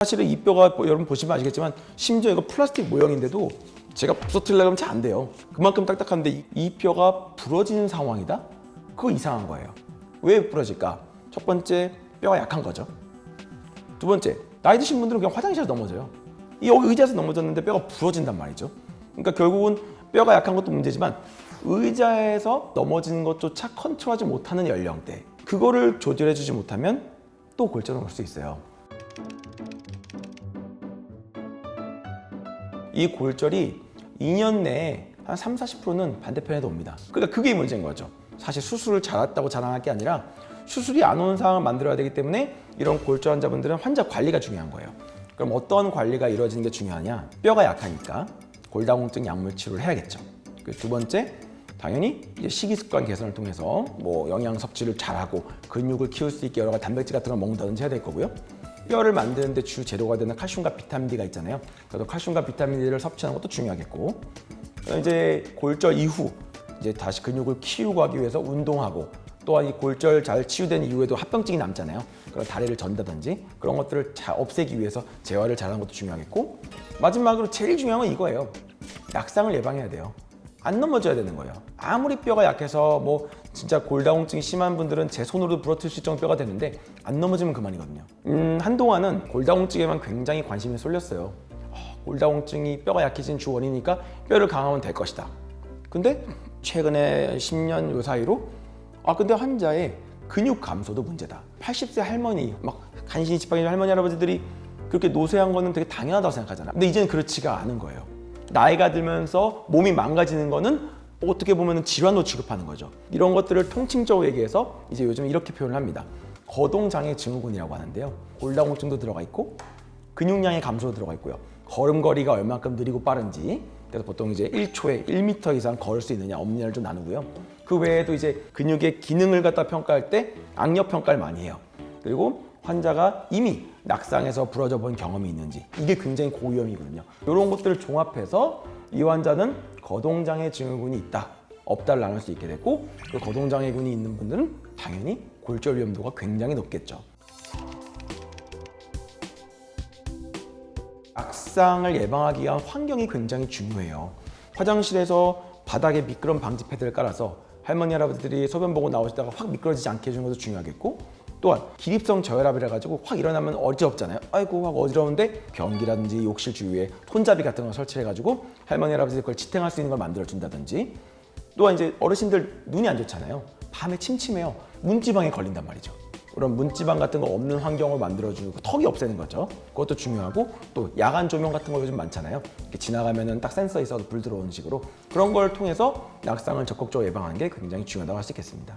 사실은 이 뼈가 여러분 보시면 아시겠지만 심지어 이거 플라스틱 모형인데도 제가 부서뜨리려고 하면 잘 안 돼요. 그만큼 딱딱한데 이 뼈가 부러지는 상황이다? 그거 이상한 거예요. 왜 부러질까? 첫 번째, 뼈가 약한 거죠. 두 번째, 나이 드신 분들은 그냥 화장실에서 넘어져요. 여기 의자에서 넘어졌는데 뼈가 부러진단 말이죠. 그러니까 결국은 뼈가 약한 것도 문제지만 의자에서 넘어지는 것조차 컨트롤하지 못하는 연령대, 그거를 조절해주지 못하면 또 골절은 올 수 있어요. 이 골절이 2년 내에 한 30-40%는 반대편에도 옵니다. 그러니까 그게 문제인 거죠. 사실 수술을 잘했다고 자랑할 게 아니라 수술이 안 오는 상황을 만들어야 되기 때문에 이런 골절 환자분들은 환자 관리가 중요한 거예요. 그럼 어떤 관리가 이루어지는 게 중요하냐? 뼈가 약하니까 골다공증 약물 치료를 해야겠죠. 두 번째, 당연히 이제 식이습관 개선을 통해서 뭐 영양 섭취를 잘하고 근육을 키울 수 있게 여러 가지 단백질 같은 걸 먹는다든지 해야 될 거고요. 뼈를 만드는데 주 재료가 되는 칼슘과 비타민 D가 있잖아요. 그래서 칼슘과 비타민 D를 섭취하는 것도 중요하겠고, 이제 골절 이후 이제 다시 근육을 키우고 하기 위해서 운동하고, 또한 이 골절 잘 치유된 이후에도 합병증이 남잖아요. 그런 다리를 전다든지 그런 것들을 없애기 위해서 재활을 잘하는 것도 중요하겠고, 마지막으로 제일 중요한 건 이거예요. 낙상을 예방해야 돼요. 안 넘어져야 되는 거예요. 아무리 뼈가 약해서 뭐 진짜 골다공증이 심한 분들은 제 손으로 부러뜨릴 수 있을 정도 뼈가 되는데 안 넘어지면 그만이거든요. 한동안은 골다공증에만 굉장히 관심이 쏠렸어요. 골다공증이 뼈가 약해진 주 원인이니까 뼈를 강화하면 될 것이다. 근데 최근에 10년 요 사이로 근데 환자의 근육 감소도 문제다. 80세 할머니, 막 간신히 지팡이 할머니 할아버지들이 그렇게 노쇠한 거는 되게 당연하다고 생각하잖아. 근데 이제는 그렇지가 않은 거예요. 나이가 들면서 몸이 망가지는 거는 어떻게 보면 질환으로 취급하는 거죠. 이런 것들을 통칭적으로 얘기해서 이제 요즘 이렇게 표현을 합니다. 거동장애 증후군이라고 하는데요. 골다공증도 들어가 있고 근육량의 감소도 들어가 있고요. 걸음걸이가 얼만큼 느리고 빠른지, 그래서 보통 이제 1초에 1m 이상 걸을 수 있느냐 없느냐를 좀 나누고요. 그 외에도 이제 근육의 기능을 갖다 평가할 때 악력 평가를 많이 해요. 그리고 환자가 이미 낙상해서 부러져 본 경험이 있는지, 이게 굉장히 고위험이거든요. 이런 것들을 종합해서 이 환자는 거동장애 증후군이 있다, 없다를 나눌 수 있게 되고, 그 거동장애군이 있는 분들은 당연히 골절 위험도가 굉장히 높겠죠. 낙상을 예방하기 위한 환경이 굉장히 중요해요. 화장실에서 바닥에 미끄럼 방지 패드를 깔아서 할머니 할아버지들이 소변 보고 나오시다가 확 미끄러지지 않게 해주는 것도 중요하겠고, 또한 기립성 저혈압이라 가지고 확 일어나면 어지럽잖아요. 아이고 확 어지러운데 변기라든지 욕실 주위에 손잡이 같은 걸 설치해 가지고 할머니 할아버지들 그걸 지탱할 수 있는 걸 만들어 준다든지, 또한 이제 어르신들 눈이 안 좋잖아요. 밤에 침침해요. 문지방에 걸린단 말이죠. 그런 문지방 같은 거 없는 환경을 만들어주고 턱이 없애는 거죠. 그것도 중요하고, 또 야간 조명 같은 거 요즘 많잖아요. 이렇게 지나가면은 딱 센서 있어서 불 들어오는 식으로, 그런 걸 통해서 낙상을 적극적으로 예방하는 게 굉장히 중요하다고 할 수 있겠습니다.